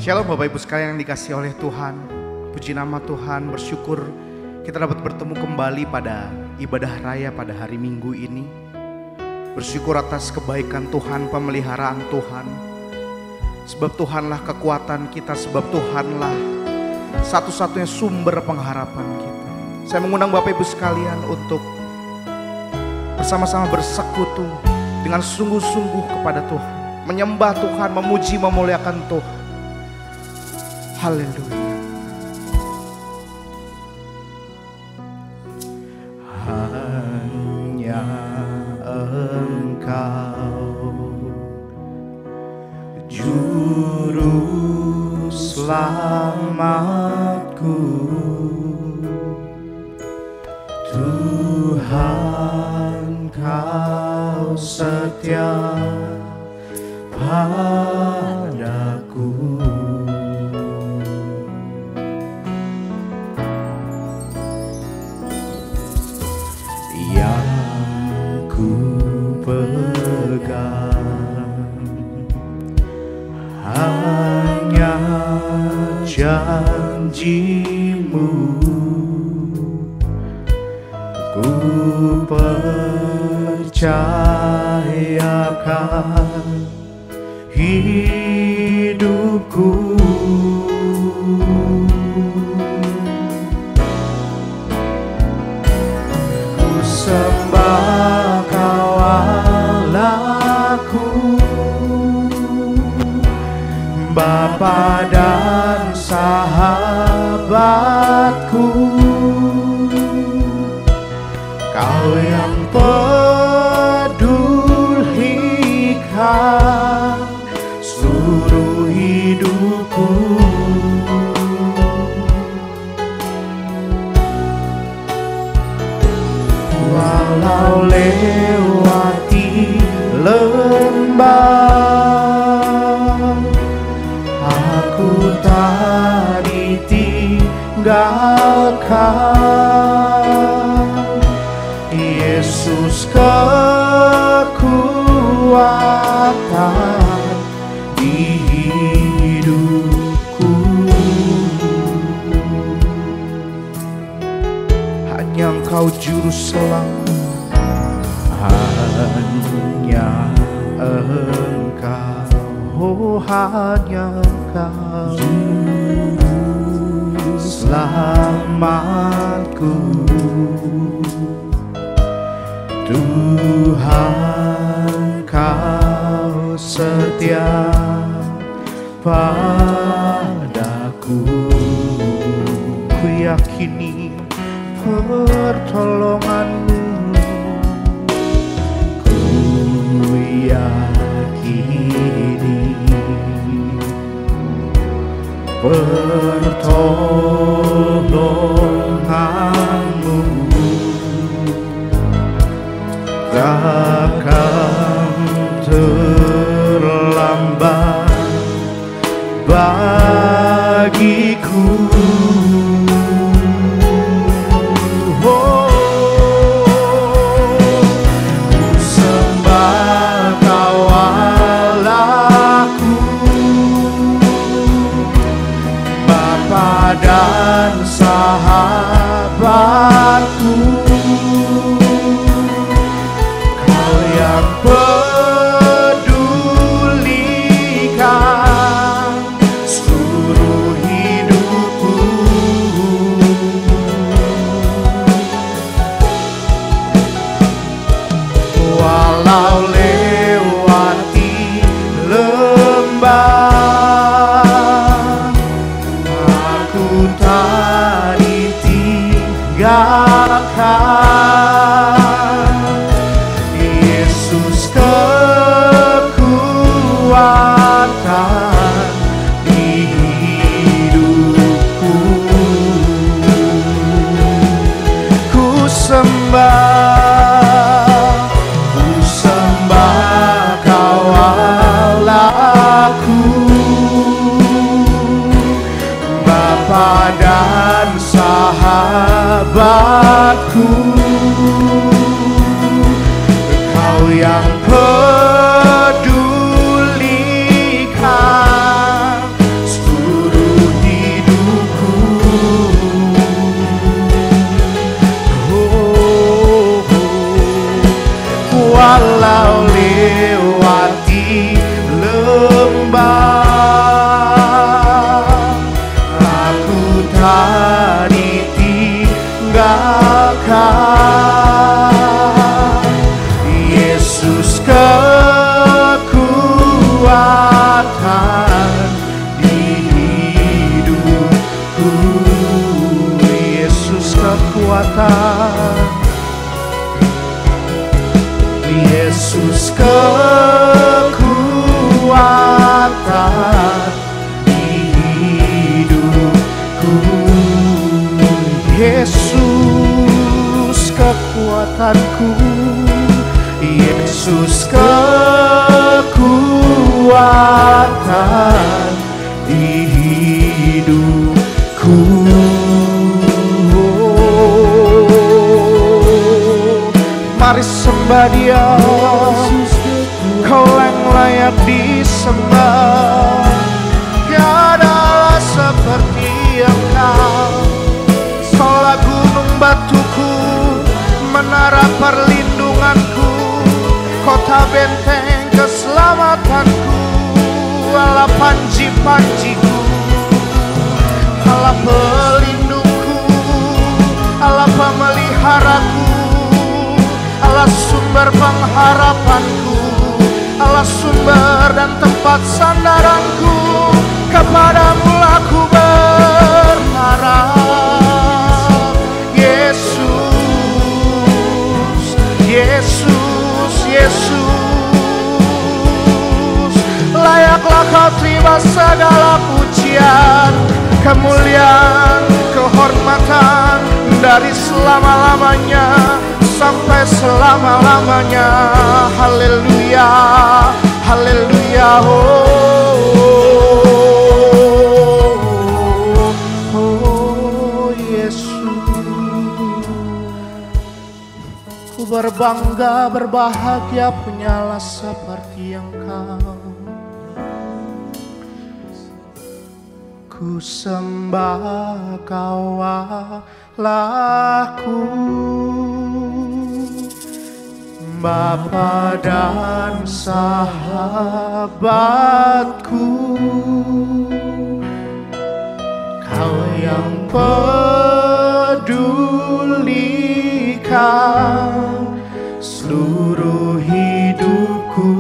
Shalom Bapak Ibu sekalian yang dikasihi oleh Tuhan. Puji nama Tuhan, bersyukur kita dapat bertemu kembali pada ibadah raya pada hari Minggu ini. Bersyukur atas kebaikan Tuhan, pemeliharaan Tuhan. Sebab Tuhanlah kekuatan kita, sebab Tuhanlah satu-satunya sumber pengharapan kita. Saya mengundang Bapak Ibu sekalian untuk bersama-sama bersekutu dengan sungguh-sungguh kepada Tuhan. Menyembah Tuhan, memuji, memuliakan Tuhan. Haleluya. Hanya Engkau Juru selamatku, Tuhan Kau setia padaku. Hanya janji-Mu, ku percayakan hidupku. Ku sembah Kau Allahku, Bapa dan sahabatku, Kau yang pedulikan seluruh hidupku. Walau lewati lembah, aku tak ditinggalkan. Yesus kekuatan di hidupku. Hanya Engkau juru selamat, hanya Engkau, oh hanya Engkau selamatku, Tuhan Kau setia padaku. Ku yakini pertolongan-Mu, ku yakini pertolongan-Mu takkan terlambat bagiku. Dan sahabatku, Kau yang pedulikan seluruh hidupku. Walau lewati lembah, tak ditinggalkan. Yesus kekuatan di hidupku. Ku sembah Kau Allahku, Bapa dan sahabatku, Kau yang pedulikan lewati lembah, aku tak ditinggalkan. Yesus kekuatan di hidupku, Yesus kekuatan, Yesus kekuatan di hidupku, Yesus kekuatanku, Yesus kekuatan di hidupku. Mari sembah Dia, Kau yang layak disembah. Tiadalah seperti Engkau, Kaulah gunung batuku, menara perlindunganku, kota benteng keselamatanku, Allah panji-panjiku, Allah pelindungku, Allah pemeliharaku, Allah sumber pengharapanku, Allah sumber dan tempat sandaranku. Kepadamu aku berharap, Yesus, Yesus, Yesus. Layaklah Kau terima segala pujian, kemuliaan, kehormatan dari selama-lamanya sampai selama-lamanya. Haleluya, haleluya. Oh Yesus, ku berbangga, berbahagia punyalah seperti Engkau. Ku sembah Kau Allahku, Bapa dan sahabatku, Kau yang pedulikan seluruh hidupku.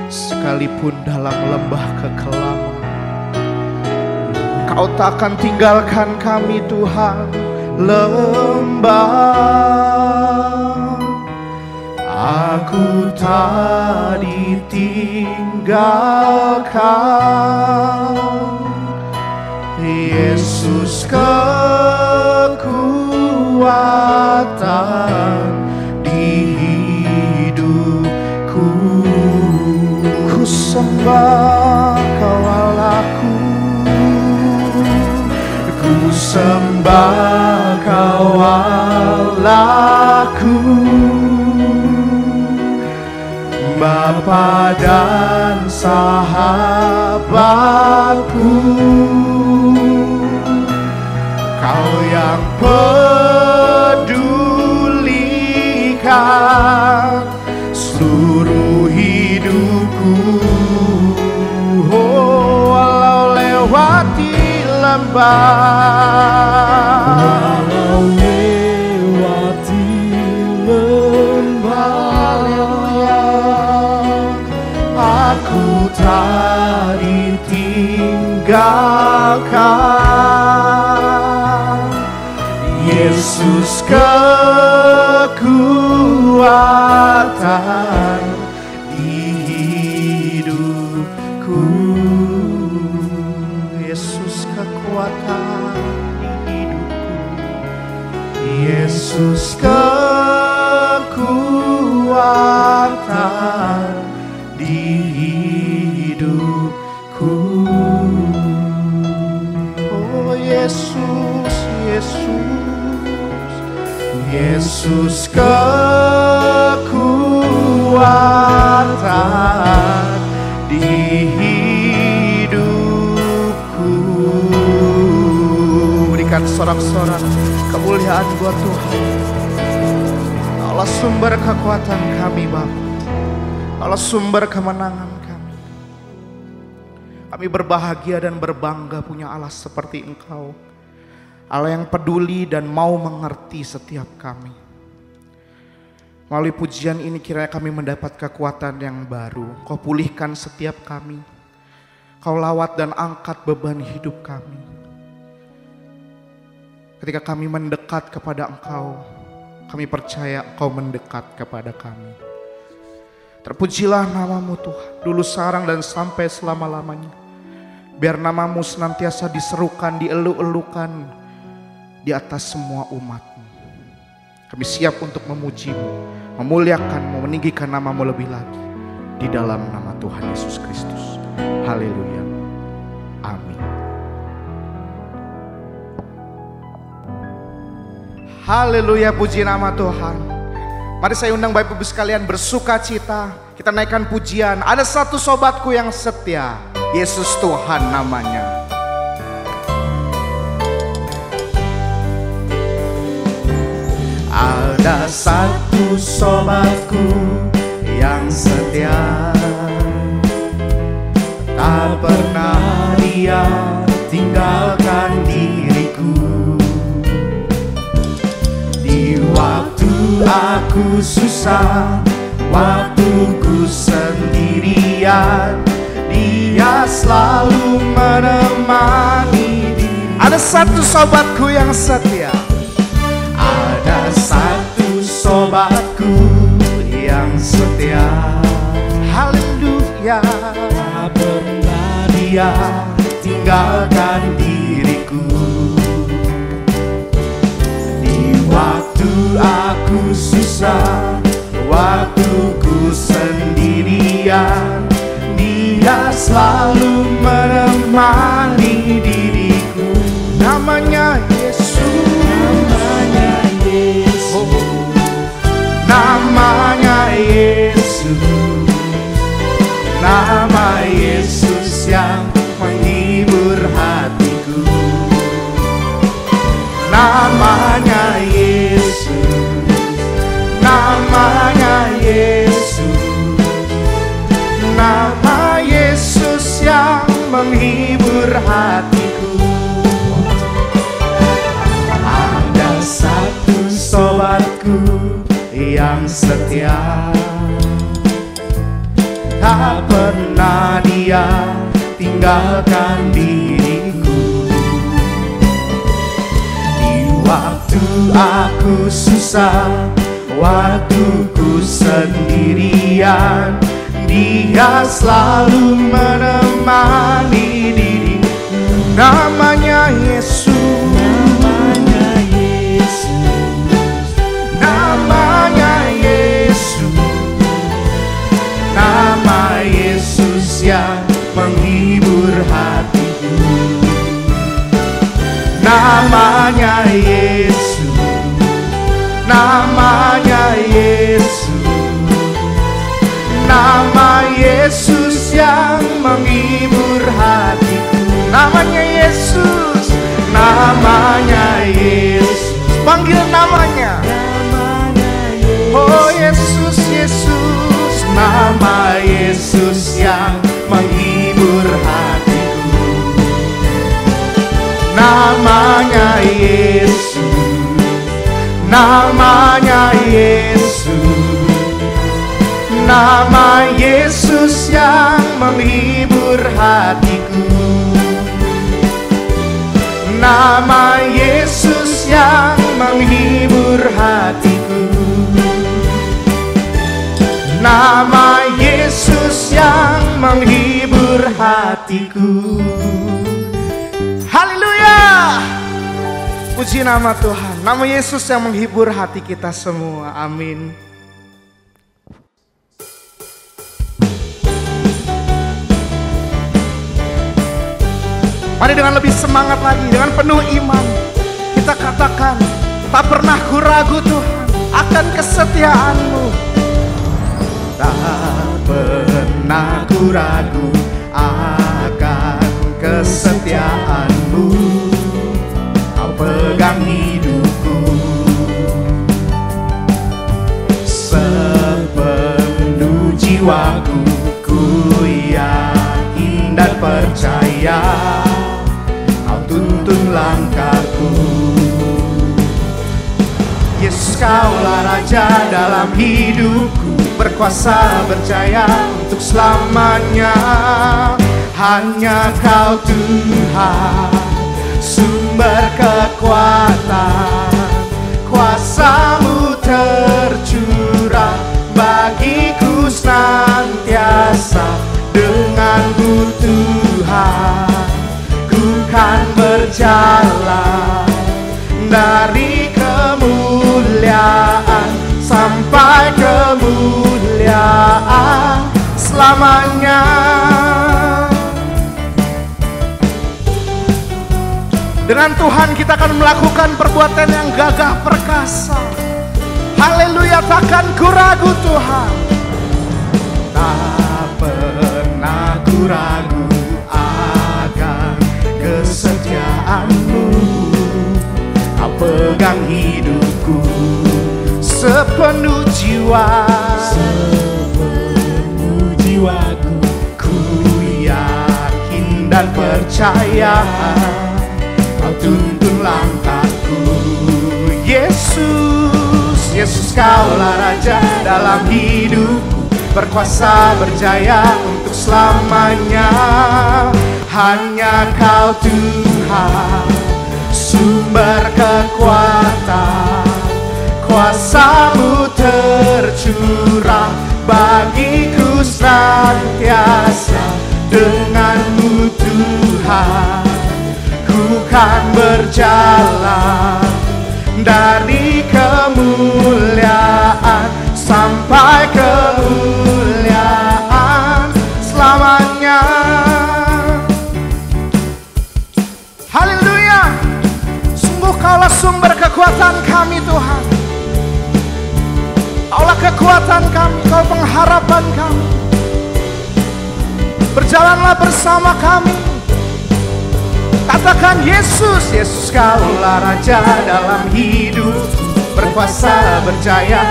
Sekalipun dalam lembah kekelaman, Kau takkan tinggalkan kami Tuhan. Lembah, aku tak ditinggalkan. Yesus kekuatan di hidupku. Ku sembah Kau Allahku, ku sembah Kau Allahku, Bapa dan sahabatku, Kau yang pedulikan seluruh hidupku. Oh, walau lewati lembah, walau lewati lembah, aku tak ditinggalkan. Yesus kekuatan di hidupku. Yesus kekuatan di hidupku. Yesus kekuatan di hidupku. Oh Yesus, Yesus, Yesus kekuatan di hidupku. Berikan sorak-sorak kemuliaan buat Tuhan. Allah Allah sumber kekuatan kami Bapa, Allah sumber kemenangan kami. Kami berbahagia dan berbangga punya Allah seperti Engkau, Allah yang peduli dan mau mengerti setiap kami. Melalui pujian ini kiranya kami mendapat kekuatan yang baru. Kau pulihkan setiap kami, Kau lawat dan angkat beban hidup kami. Ketika kami mendekat kepada Engkau, kami percaya Engkau mendekat kepada kami. Terpujilah nama-Mu Tuhan, dulu sekarang dan sampai selama-lamanya. Biar nama-Mu senantiasa diserukan, dielu-elukan di atas semua umat-Mu. Kami siap untuk memuji-Mu, memuliakan-Mu, meninggikan nama-Mu lebih lagi. Di dalam nama Tuhan Yesus Kristus. Haleluya. Amin. Haleluya, puji nama Tuhan. Mari saya undang Bapak Ibu sekalian bersuka cita. Kita naikkan pujian. Ada satu sobatku yang setia, Yesus Tuhan namanya. Ada satu sobatku yang setia, tak pernah dia tinggalkan diriku. Di waktu aku susah, waktuku sendirian, dia selalu menemani diri. Ada satu sobatku yang setia, ada satu sobatku yang setia. Haleluya. Tak pernah dia tinggalkan diriku. Di waktu aku susah, waktuku sendirian, dia selalu menemani diriku. Namanya Yesus, namanya Yesus, namanya Yesus, nama Yesus yang menghibur hatiku. Namanya Yesus, namanya Yesus, nama Yesus yang menghibur hatiku. Ada satu sobatku yang setia, tak pernah dia tinggalkan diriku. Di waktu aku susah, waktuku sendirian, dia selalu menemani diriku. Namanya Yesus, namanya Yesus, namanya Yesus, nama Yesus yang menghibur hatiku. Namanya Yesus, namanya Yesus, nama Yesus yang menghibur hatiku. Namanya Yesus, namanya Yesus, panggil namanya. Oh Yesus, Yesus, nama Yesus yang menghibur hatiku. Namanya Yesus, namanya Yesus, nama Yesus yang menghibur hatiku. Nama Yesus yang menghibur hatiku. Nama Yesus yang menghibur hatiku. Haleluya. Puji nama Tuhan. Nama Yesus yang menghibur hati kita semua. Amin. Mari dengan lebih semangat lagi, dengan penuh iman, kita katakan, tak pernah ku ragu Tuhan akan kesetiaan-Mu. Tak pernah ku ragu akan kesetiaan-Mu. Kau pegang hidupku. jiwaku, ku yakin dan percaya Kau tuntun langkahku. Yesus, Kaulah Raja dalam hidupku, berkuasa berjaya untuk selamanya. Hanya Kau Tuhan, sumber kekuatan, kuasa-Mu tercurah bagiku senantiasa. Dengan-Mu Tuhan, ku kan berjalan dari kemuliaan sampai kemuliaan selamanya. Dengan Tuhan kita akan melakukan perbuatan yang gagah perkasa. Haleluya, takkan ku ragu Tuhan. Tak pernah ku ragu akan kesetiaan-Mu. Kau pegang hidupku sepenuh jiwa, sepenuh jiwaku, ku yakin dan percaya Kau tuntun langkahku. Yesus, Yesus, Kaulah Raja dalam hidupku, berkuasa berjaya untuk selamanya. Hanya Kau Tuhan, sumber kekuatan, kuasa-Mu tercurah bagiku senantiasa. Dengan-Mu Tuhan, ku kan berjalan dari kemuliaan sampai kemuliaan selamanya. Haleluya. Sungguh Kaulah sumber kekuatan kami Tuhan. Kaulah kekuatan kami, Kau pengharapan kami. Berjalanlah bersama kami. Katakan Yesus, Yesus, Kaulah Raja dalam hidup, berkuasa berjaya.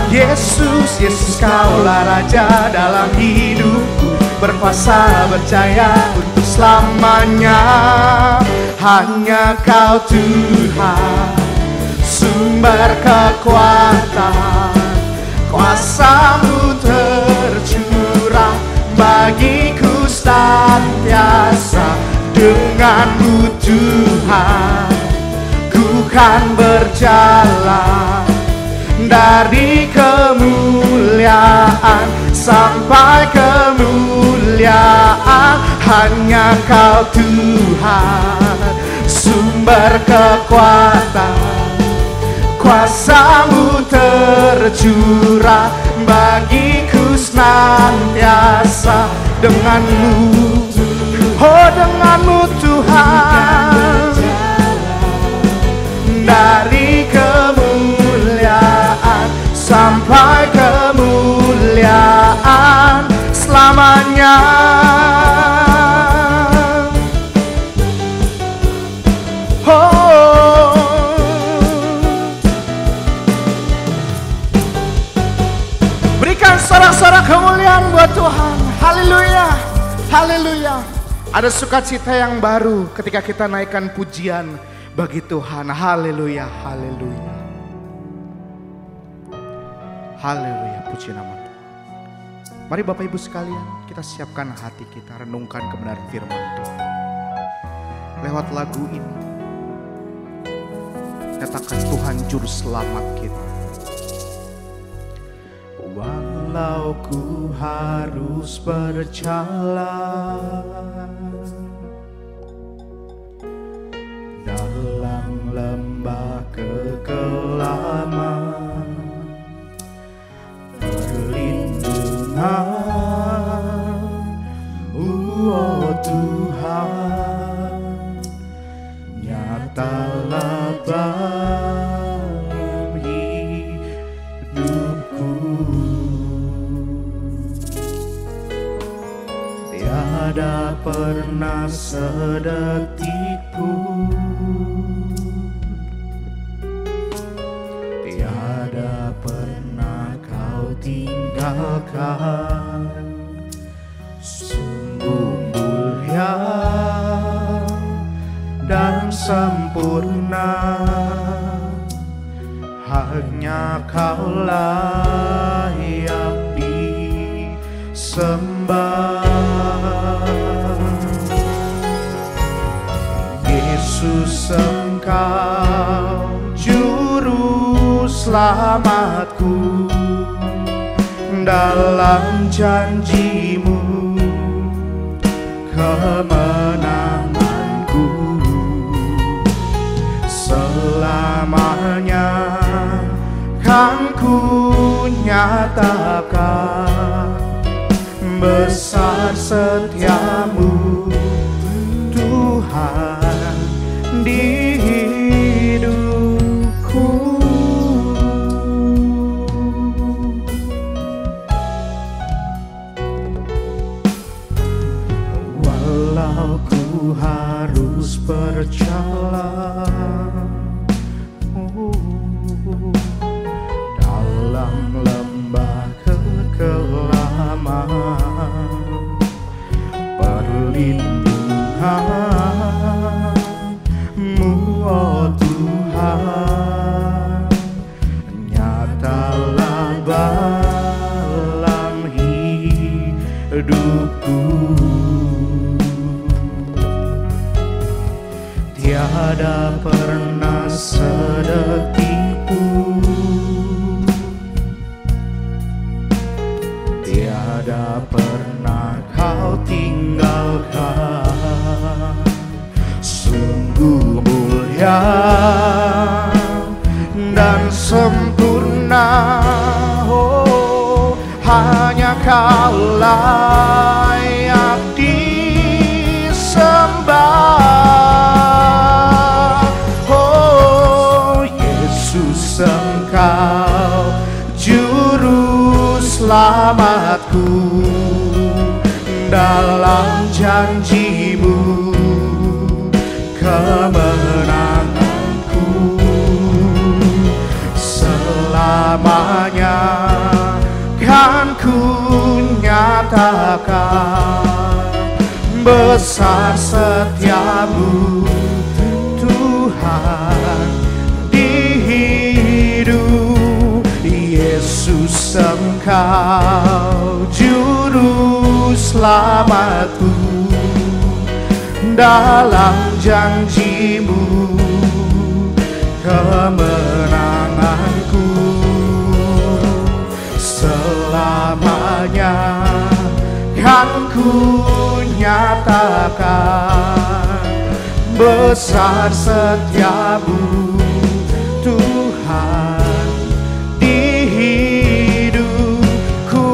Yesus, Yesus, Kaulah Raja dalam hidupku, berkuasa berjaya untuk selamanya. Hanya Kau Tuhan, sumber kekuatan, kuasa-Mu tercurah bagiku senantiasa. Dengan-Mu Tuhan, ku kan berjalan dari kemuliaan sampai kemuliaan. Hanya Kau Tuhan, sumber kekuatan, kuasa-Mu tercurah bagiku senantiasa. Dengan-Mu, oh dengan-Mu Tuhan, dari kemuliaan sampai kemuliaan selamanya. Oh, berikan sorak-sorak kemuliaan buat Tuhan. Haleluya, haleluya. Ada sukacita yang baru ketika kita naikkan pujian bagi Tuhan. Haleluya, haleluya. Haleluya, puji nama Tuhan. Mari Bapak Ibu sekalian, kita siapkan hati kita, renungkan kebenaran firman Tuhan. Lewat lagu ini, nyatakan Tuhan juru selamat kita. Walau ku harus berjalan dalam lembah kekelaman, perlindungan-Mu, oh Tuhan, nyatalah dalam hidupku. Tiada pernah sedetik pun, tiada pernah Kau tinggalkan Tuhan, sungguh mulia dan sempurna, hanya Kau layak disembah. Yesus, Engkau juru selamatku, dalam janji-Mu kemenanganku. Selamanya kan ku nyatakan besar setiamu Tuhan di hidupku. Walau ku harus berjalan dalam lembah kekelaman, perlindungan-Mu, oh Tuhan, nyatalah dalam hidupku. Tiada pernah sedetik pun, tiada pernah Kau tinggalkan. Sungguh mulia dan sempurna, oh, hanya Kau layak disembah. Oh Yesus, Engkau juru selamatku, dalam janji-Mu kemenanganku. Selamanya kan ku nyatakan besar setiamu Tuhan di hidup. Yesus, Engkau juru selamatku, dalam janji-Mu kemenanganku. Selamanya kan ku nyatakan besar setiamu Tuhan di hidupku.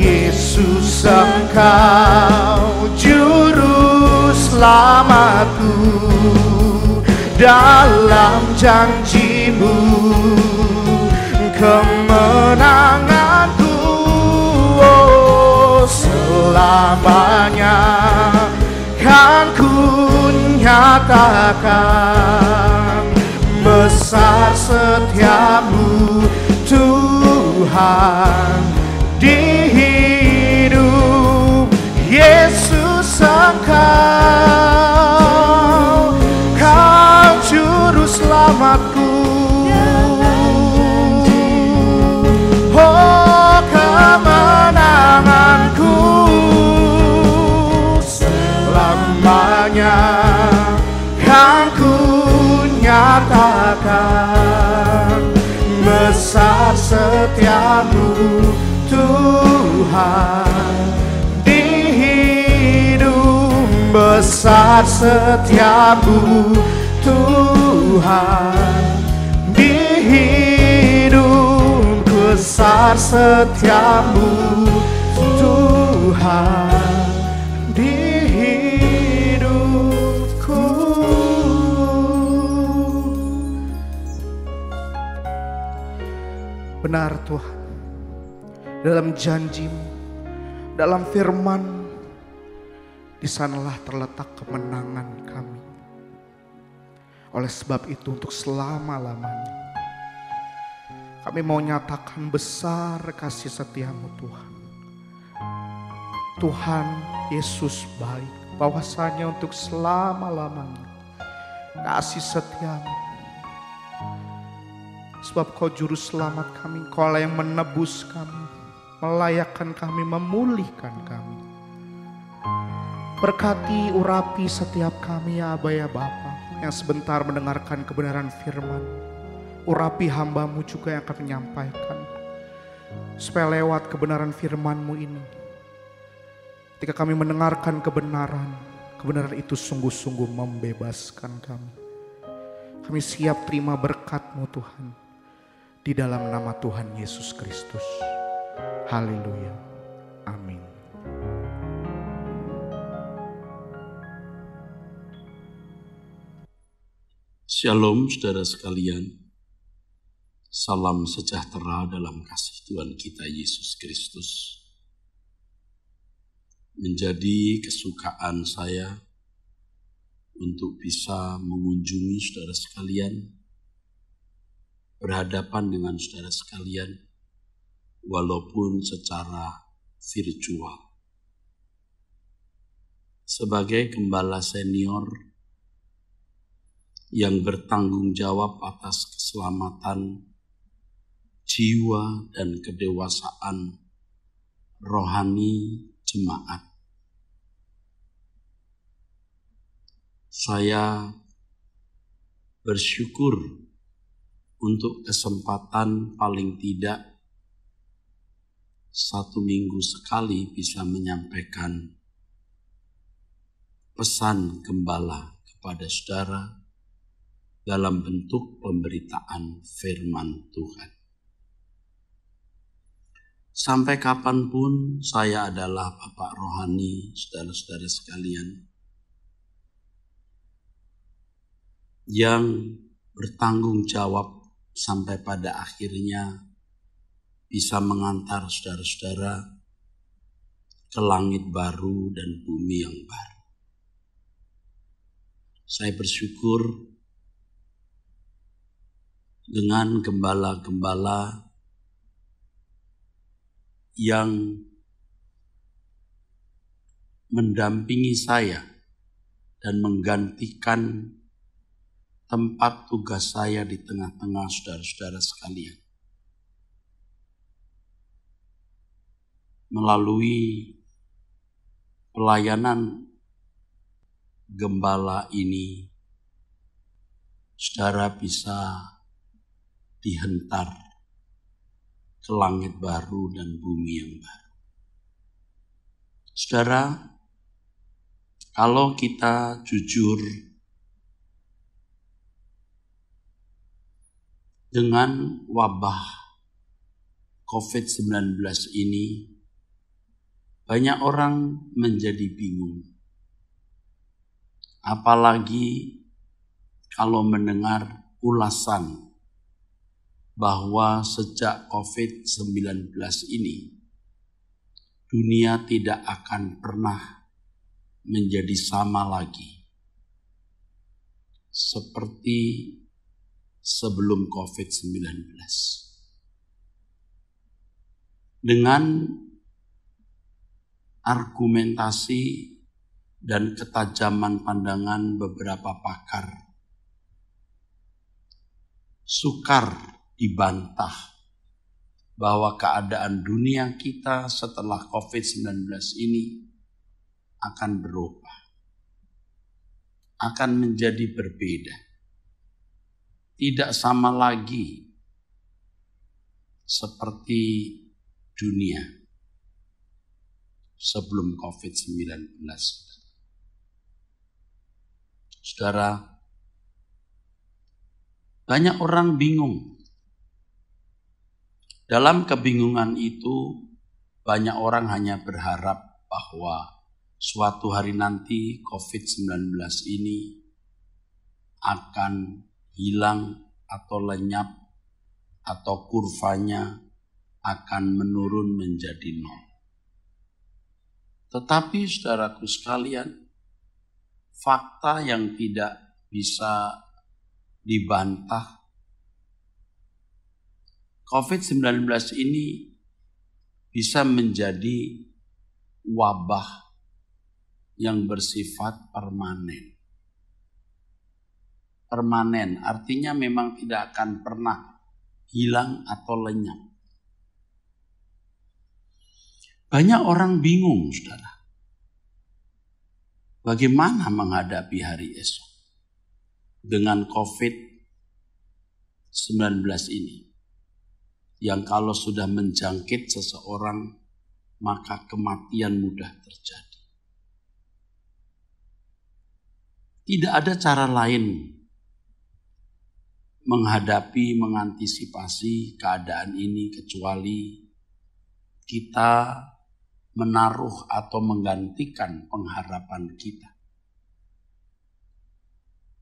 Yesus, Engkau juru selamatku, dalam janji-Mu kemenanganku. Oh, selamanya kan ku nyatakan besar setiamu Tuhan di hidup. Yesus, Engkau, Kau juru selamatku, oh kemenanganku. Selamanya kan ku nyatakan besar setiamu Tuhan di hidup. Besar setiamu Tuhan di hidup. Besar setiamu Tuhan di hidupku. Benar Tuhan, dalam janji-Mu, dalam firman, di sanalah terletak kemenangan kami. Oleh sebab itu untuk selama-lamanya kami mau nyatakan besar kasih setiamu Tuhan. Tuhan Yesus baik, bahwasanya untuk selama-lamanya kasih setiamu. Sebab Kau juru selamat kami, Kau lah yang menebus kami, melayakkan kami, memulihkan kami. Berkati urapi setiap kami ya Aba ya Bapa, yang sebentar mendengarkan kebenaran firman. Urapi hamba-Mu juga yang akan menyampaikan, supaya lewat kebenaran firman-Mu ini, ketika kami mendengarkan kebenaran, kebenaran itu sungguh-sungguh membebaskan kami. Kami siap terima berkat-Mu Tuhan, di dalam nama Tuhan Yesus Kristus. Haleluya. Amin. Shalom saudara sekalian. Salam sejahtera dalam kasih Tuhan kita Yesus Kristus. Menjadi kesukaan saya untuk bisa mengunjungi saudara sekalian, berhadapan dengan saudara sekalian, walaupun secara virtual. Sebagai gembala senior yang bertanggung jawab atas keselamatan jiwa dan kedewasaan rohani jemaat, saya bersyukur untuk kesempatan paling tidak 1 minggu sekali bisa menyampaikan pesan gembala kepada saudara dalam bentuk pemberitaan firman Tuhan. Sampai kapanpun saya adalah bapak rohani saudara-saudara sekalian yang bertanggung jawab sampai pada akhirnya bisa mengantar saudara-saudara ke langit baru dan bumi yang baru. Saya bersyukur dengan gembala-gembala yang mendampingi saya dan menggantikan tempat tugas saya di tengah-tengah saudara-saudara sekalian. Melalui pelayanan gembala ini, saudara bisa dihentar ke langit baru dan bumi yang baru. Saudara, kalau kita jujur dengan wabah COVID-19 ini, banyak orang menjadi bingung. Apalagi kalau mendengar ulasan bahwa sejak COVID-19 ini, dunia tidak akan pernah menjadi sama lagi seperti sebelum COVID-19. Dengan argumentasi dan ketajaman pandangan beberapa pakar, sukar dibantah bahwa keadaan dunia kita setelah COVID-19 ini akan berubah, akan menjadi berbeda. Tidak sama lagi seperti dunia sebelum COVID-19. Saudara, banyak orang bingung. Dalam kebingungan itu, banyak orang hanya berharap bahwa suatu hari nanti COVID-19 ini akan hilang atau lenyap, atau kurvanya akan menurun menjadi 0. Tetapi saudaraku sekalian, fakta yang tidak bisa dibantah. COVID-19 ini bisa menjadi wabah yang bersifat permanen. Permanen artinya memang tidak akan pernah hilang atau lenyap. Banyak orang bingung, saudara. Bagaimana menghadapi hari esok dengan COVID-19 ini? Yang kalau sudah menjangkit seseorang, maka kematian mudah terjadi. Tidak ada cara lain menghadapi, mengantisipasi keadaan ini kecuali kita menaruh atau menggantikan pengharapan kita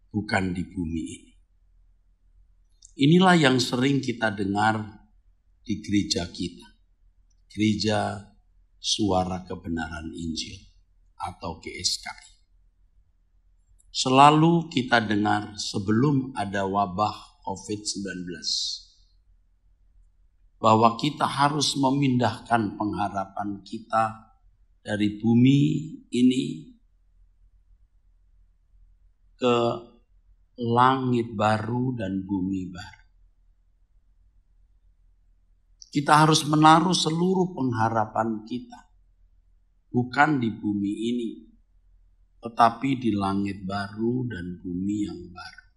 bukan di bumi ini. Inilah yang sering kita dengar di gereja kita, Gereja Suara Kebenaran Injil atau GSKI. Selalu kita dengar sebelum ada wabah COVID-19 bahwa kita harus memindahkan pengharapan kita dari bumi ini ke langit baru dan bumi baru. Kita harus menaruh seluruh pengharapan kita bukan di bumi ini, tetapi di langit baru dan bumi yang baru.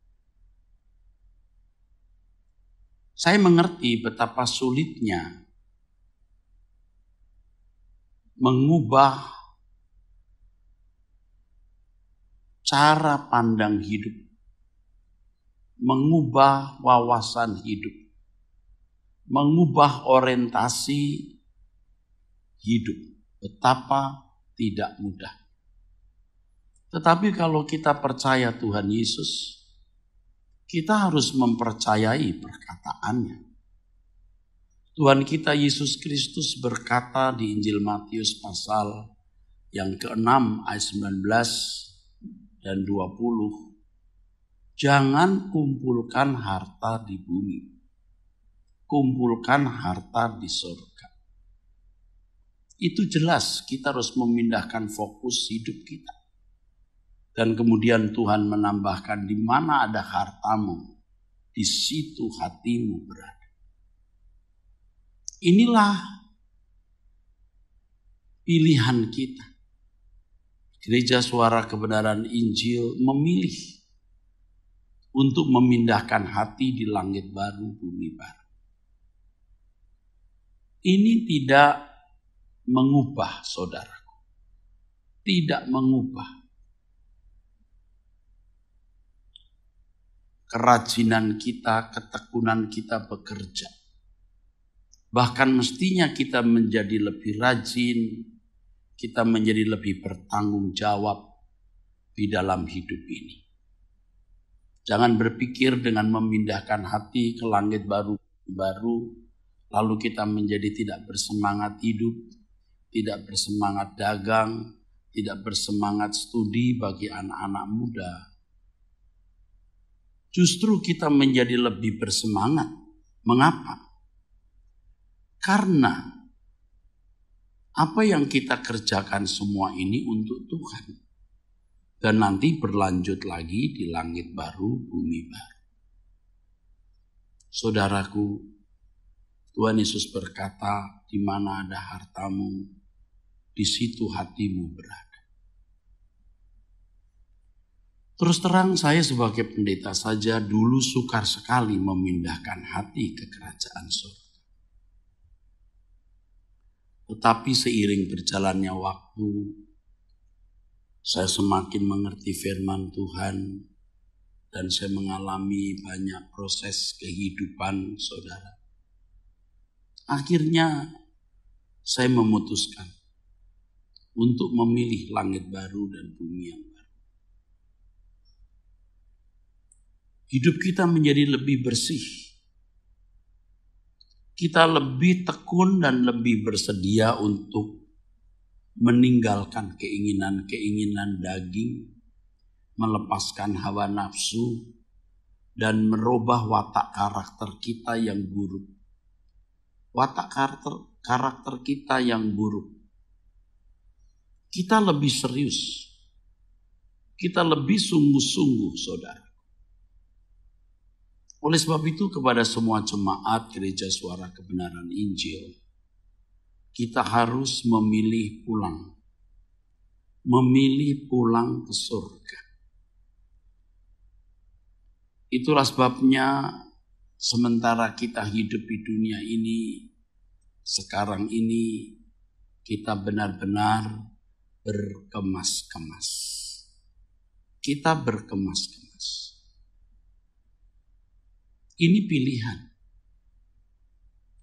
Saya mengerti betapa sulitnya mengubah cara pandang hidup, mengubah wawasan hidup, mengubah orientasi hidup. Betapa tidak mudah. Tetapi kalau kita percaya Tuhan Yesus, kita harus mempercayai perkataannya. Tuhan kita Yesus Kristus berkata di Injil Matius pasal yang ke-6 ayat 19 dan 20. Jangan kumpulkan harta di bumi. Kumpulkan harta di surga. Itu jelas kita harus memindahkan fokus hidup kita. Dan kemudian Tuhan menambahkan, di mana ada hartamu, di situ hatimu berada. Inilah pilihan kita. Gereja Suara Kebenaran Injil memilih untuk memindahkan hati di langit baru, bumi baru. Ini tidak mengubah, saudaraku. Tidak mengubah kerajinan kita, ketekunan kita bekerja. Bahkan mestinya kita menjadi lebih rajin, kita menjadi lebih bertanggung jawab di dalam hidup ini. Jangan berpikir dengan memindahkan hati ke langit baru, lalu kita menjadi tidak bersemangat hidup, tidak bersemangat dagang, tidak bersemangat studi bagi anak-anak muda. Justru kita menjadi lebih bersemangat. Mengapa? Karena apa yang kita kerjakan semua ini untuk Tuhan. Dan nanti berlanjut lagi di langit baru, bumi baru. Saudaraku, Tuhan Yesus berkata, di mana ada hartamu, di situ hatimu berada. Terus terang saya sebagai pendeta saja dulu sukar sekali memindahkan hati ke kerajaan surga. Tetapi seiring berjalannya waktu, saya semakin mengerti firman Tuhan dan saya mengalami banyak proses kehidupan saudara. Akhirnya saya memutuskan untuk memilih langit baru dan bumi yang baru. Hidup kita menjadi lebih bersih. Kita lebih tekun dan lebih bersedia untuk meninggalkan keinginan-keinginan daging, melepaskan hawa nafsu, dan merubah watak karakter kita yang buruk. Watak karakter kita yang buruk. Kita lebih serius. Kita lebih sungguh-sungguh, saudara. Oleh sebab itu kepada semua jemaat Gereja Suara Kebenaran Injil, kita harus memilih pulang. Memilih pulang ke surga. Itulah sebabnya sementara kita hidup di dunia ini, sekarang ini kita benar-benar berkemas-kemas. Kita berkemas-kemas. Ini pilihan.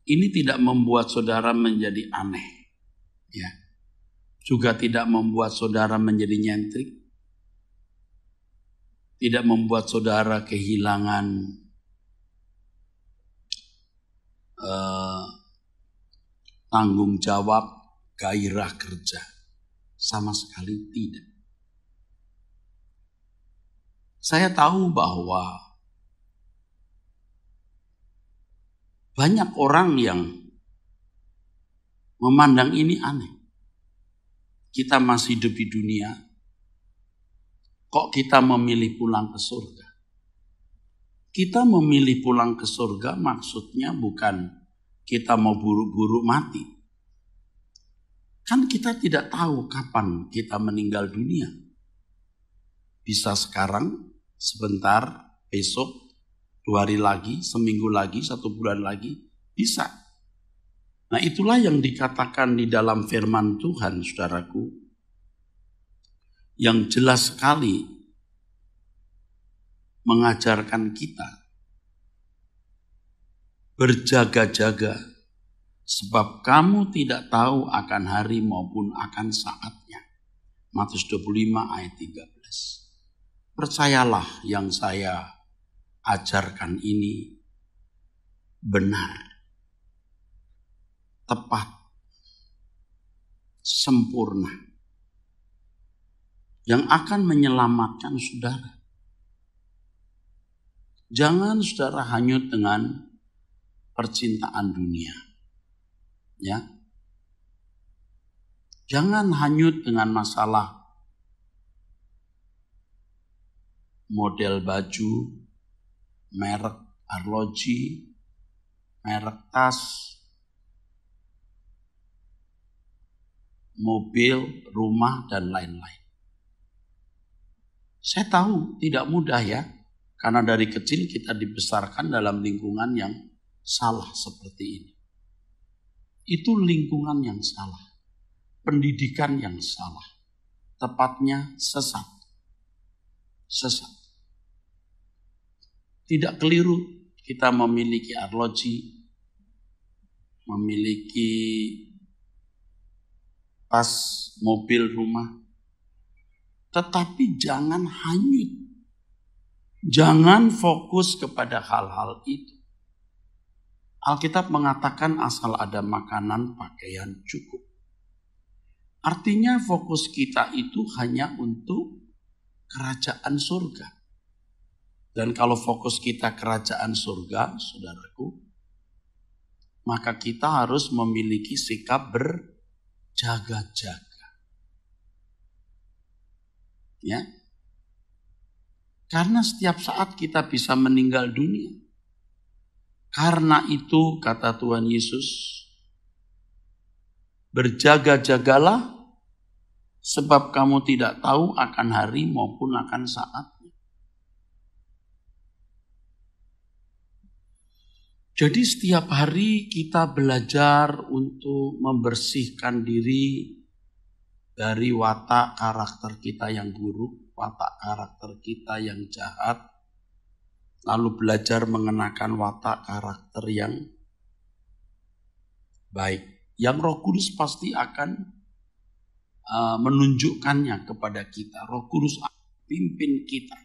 Ini tidak membuat saudara menjadi aneh. Ya. Juga tidak membuat saudara menjadi nyentrik. Tidak membuat saudara kehilangan tanggung jawab, gairah kerja. Sama sekali tidak. Saya tahu bahwa banyak orang yang memandang ini aneh. Kita masih hidup di dunia, kok kita memilih pulang ke surga? Kita memilih pulang ke surga maksudnya bukan kita mau buru-buru mati. Kan kita tidak tahu kapan kita meninggal dunia. Bisa sekarang, sebentar, besok, 2 hari lagi, seminggu lagi, 1 bulan lagi, bisa. Nah itulah yang dikatakan di dalam firman Tuhan, saudaraku, yang jelas sekali mengajarkan kita berjaga-jaga, sebab kamu tidak tahu akan hari maupun akan saatnya. Matius 25 ayat 13. Percayalah yang saya ajarkan ini benar, tepat, sempurna, yang akan menyelamatkan saudara. Jangan saudara hanyut dengan percintaan dunia. Ya. Jangan hanyut dengan masalah model baju, merek arloji, merek tas, mobil, rumah, dan lain-lain. Saya tahu tidak mudah ya, karena dari kecil kita dibesarkan dalam lingkungan yang salah seperti ini. Itu lingkungan yang salah, pendidikan yang salah, tepatnya sesat. Sesat. Tidak keliru kita memiliki arloji, memiliki tas, mobil, rumah. Tetapi jangan hanyut. Jangan fokus kepada hal-hal itu. Alkitab mengatakan asal ada makanan, pakaian cukup. Artinya fokus kita itu hanya untuk kerajaan surga. Dan kalau fokus kita kerajaan surga, saudaraku, maka kita harus memiliki sikap berjaga-jaga. Ya. Karena setiap saat kita bisa meninggal dunia. Karena itu kata Tuhan Yesus, berjaga-jagalah sebab kamu tidak tahu akan hari maupun akan saatnya. Jadi setiap hari kita belajar untuk membersihkan diri dari watak karakter kita yang buruk, watak karakter kita yang jahat, lalu belajar mengenakan watak karakter yang baik. Yang Roh Kudus pasti akan menunjukkannya kepada kita. Roh Kudus pimpin kita.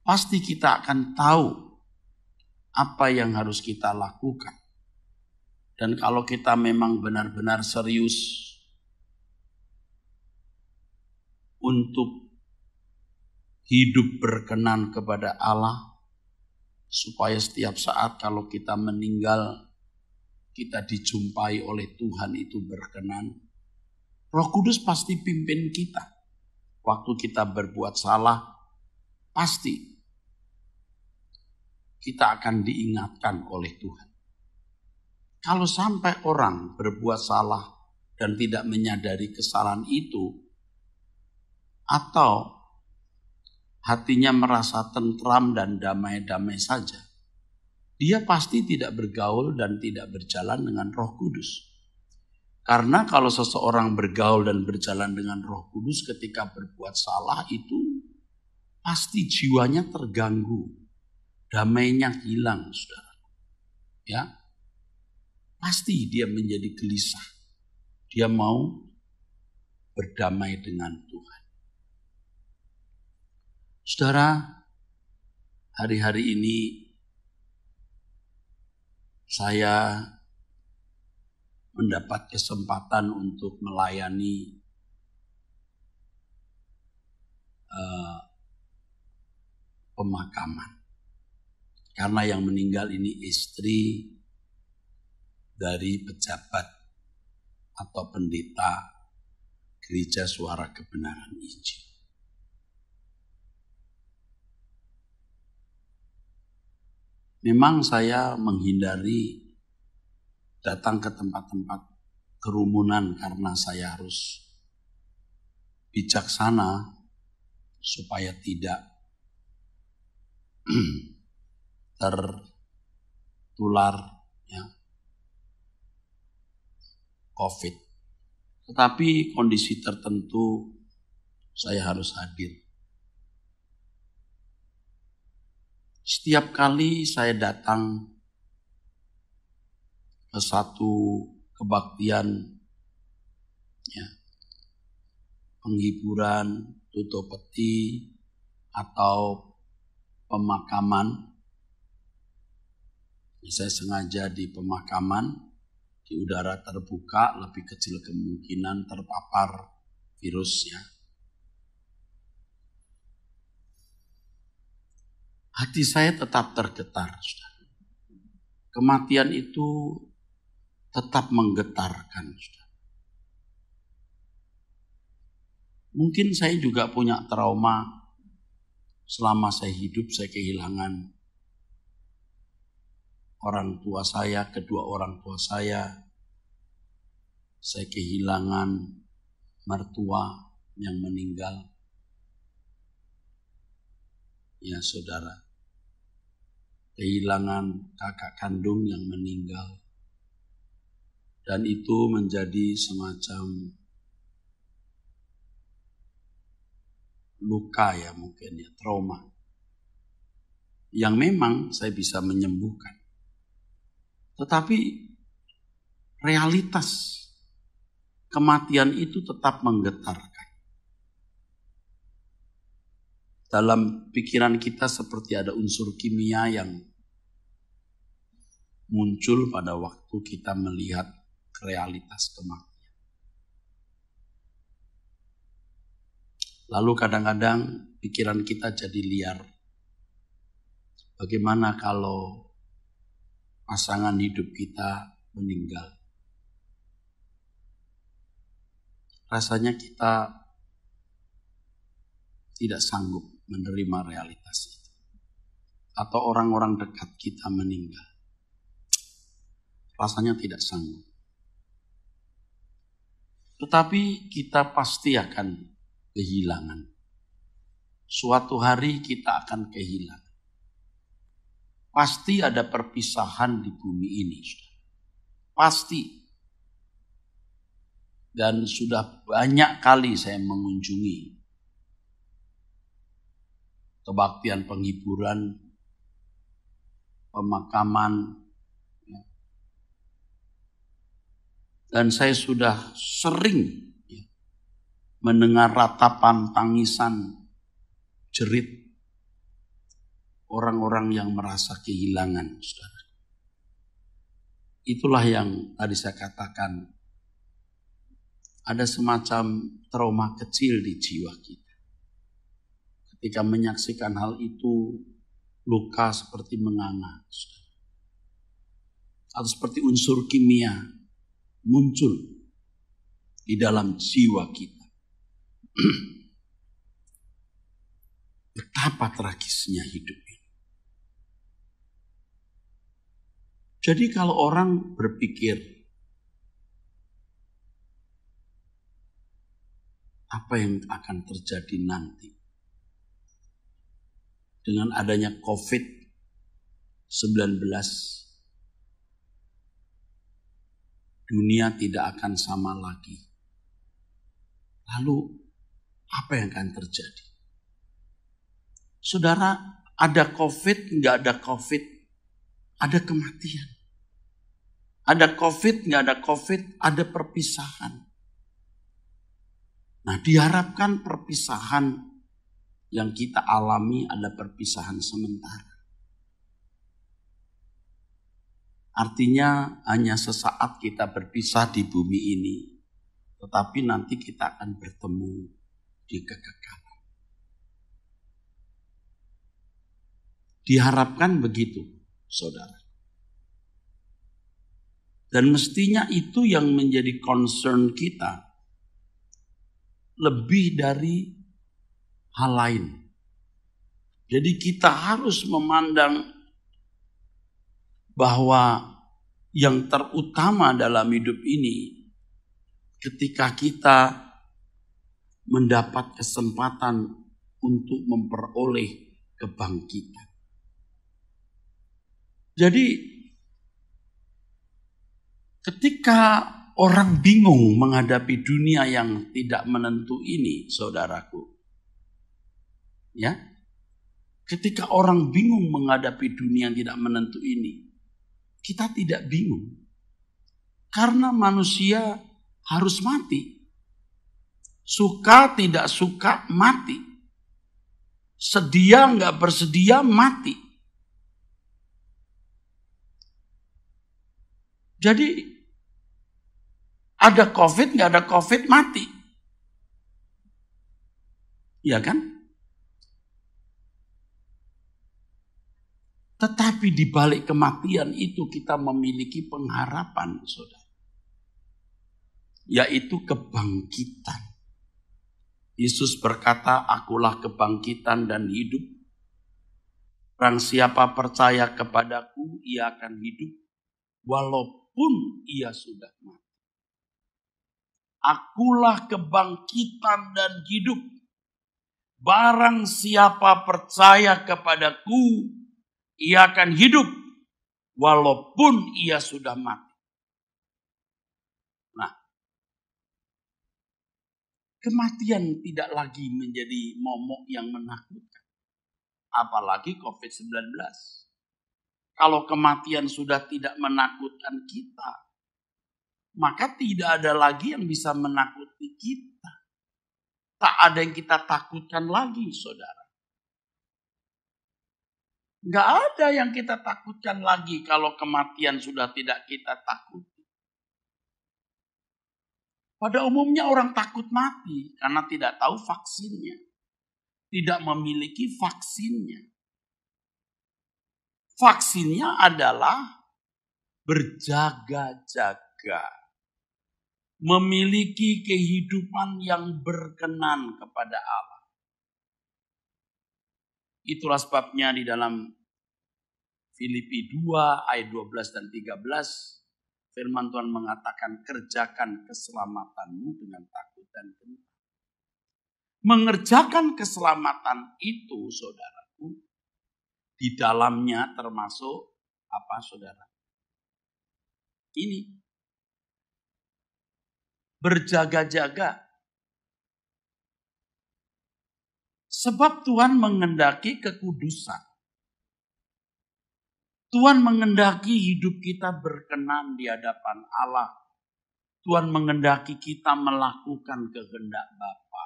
Pasti kita akan tahu apa yang harus kita lakukan. Dan kalau kita memang benar-benar serius untuk hidup berkenan kepada Allah, supaya setiap saat kalau kita meninggal, kita dijumpai oleh Tuhan itu berkenan. Roh Kudus pasti pimpin kita. Waktu kita berbuat salah, pasti kita akan diingatkan oleh Tuhan. Kalau sampai orang berbuat salah dan tidak menyadari kesalahan itu, atau hatinya merasa tentram dan damai-damai saja, dia pasti tidak bergaul dan tidak berjalan dengan Roh Kudus. Karena kalau seseorang bergaul dan berjalan dengan Roh Kudus ketika berbuat salah itu pasti jiwanya terganggu, damainya hilang, saudara. Ya, pasti dia menjadi gelisah. Dia mau berdamai dengan Tuhan. Saudara, hari-hari ini saya mendapat kesempatan untuk melayani pemakaman. Karena yang meninggal ini istri dari pejabat atau pendeta Gereja Suara Kebenaran Injil. Memang saya menghindari datang ke tempat-tempat kerumunan karena saya harus bijaksana supaya tidak tertular ya, COVID. Tetapi kondisi tertentu saya harus hadir. Setiap kali saya datang ke satu kebaktian, ya, penghiburan, tutup peti, atau pemakaman, saya sengaja di pemakaman, di udara terbuka, lebih kecil kemungkinan terpapar virusnya. Hati saya tetap tergetar, saudara. Kematian itu tetap menggetarkan, saudara. Mungkin saya juga punya trauma selama saya hidup, saya kehilangan orang tua saya, kedua orang tua saya kehilangan mertua yang meninggal. Ya saudara, kehilangan kakak kandung yang meninggal. Dan itu menjadi semacam luka ya mungkin ya, trauma. Yang memang saya bisa menyembuhkan. Tetapi realitas kematian itu tetap menggetarkan. Dalam pikiran kita seperti ada unsur kimia yang muncul pada waktu kita melihat realitas kematian. Lalu kadang-kadang pikiran kita jadi liar. Bagaimana kalau pasangan hidup kita meninggal? Rasanya kita tidak sanggup menerima realitas itu. Atau orang-orang dekat kita meninggal. Rasanya tidak sanggup. Tetapi kita pasti akan kehilangan. Suatu hari kita akan kehilangan. Pasti ada perpisahan di bumi ini. Pasti. Dan sudah banyak kali saya mengunjungi kebaktian penghiburan, pemakaman. Dan saya sudah sering mendengar ratapan, tangisan, jerit orang-orang yang merasa kehilangan, saudara. Itulah yang tadi saya katakan, ada semacam trauma kecil di jiwa kita. Ketika menyaksikan hal itu, luka seperti menganga. Atau seperti unsur kimia muncul di dalam jiwa kita. Betapa tragisnya hidup ini. Jadi kalau orang berpikir, apa yang akan terjadi nanti dengan adanya COVID-19, dunia tidak akan sama lagi. Lalu apa yang akan terjadi? Saudara, ada COVID, nggak ada COVID, ada kematian. Ada COVID, nggak ada COVID, ada perpisahan. Nah, diharapkan perpisahan yang kita alami ada perpisahan sementara. Artinya hanya sesaat kita berpisah di bumi ini, tetapi nanti kita akan bertemu di kekekalan. Diharapkan begitu, saudara. Dan mestinya itu yang menjadi concern kita, lebih dari hal lain. Jadi kita harus memandang bahwa yang terutama dalam hidup ini, ketika kita mendapat kesempatan untuk memperoleh kebangkitan. Jadi ketika orang bingung menghadapi dunia yang tidak menentu ini, saudaraku. Ya. Ketika orang bingung menghadapi dunia yang tidak menentu ini, kita tidak bingung. Karena manusia harus mati. Suka tidak suka mati. Sedia nggak bersedia mati. Jadi ada COVID, nggak ada COVID, mati. Iya kan? Tetapi di balik kematian itu kita memiliki pengharapan, saudara. Yaitu kebangkitan. Yesus berkata, akulah kebangkitan dan hidup. Barang siapa percaya kepadaku, ia akan hidup. Walaupun ia sudah mati. Akulah kebangkitan dan hidup. Barang siapa percaya kepadaku, ia akan hidup. Walaupun ia sudah mati. Nah, kematian tidak lagi menjadi momok yang menakutkan. Apalagi COVID-19. Kalau kematian sudah tidak menakutkan kita, maka tidak ada lagi yang bisa menakuti kita. Tak ada yang kita takutkan lagi, saudara. Nggak ada yang kita takutkan lagi kalau kematian sudah tidak kita takuti. Pada umumnya orang takut mati karena tidak tahu vaksinnya. Tidak memiliki vaksinnya. Vaksinnya adalah berjaga-jaga. Memiliki kehidupan yang berkenan kepada Allah. Itulah sebabnya di dalam Filipi 2 ayat 12 dan 13 firman Tuhan mengatakan kerjakan keselamatanmu dengan takut dan gentar. Mengerjakan keselamatan itu, saudaraku, di dalamnya termasuk apa, saudara? Ini berjaga-jaga. Sebab Tuhan mengendaki kekudusan. Tuhan mengendaki hidup kita berkenan di hadapan Allah. Tuhan mengendaki kita melakukan kehendak Bapa.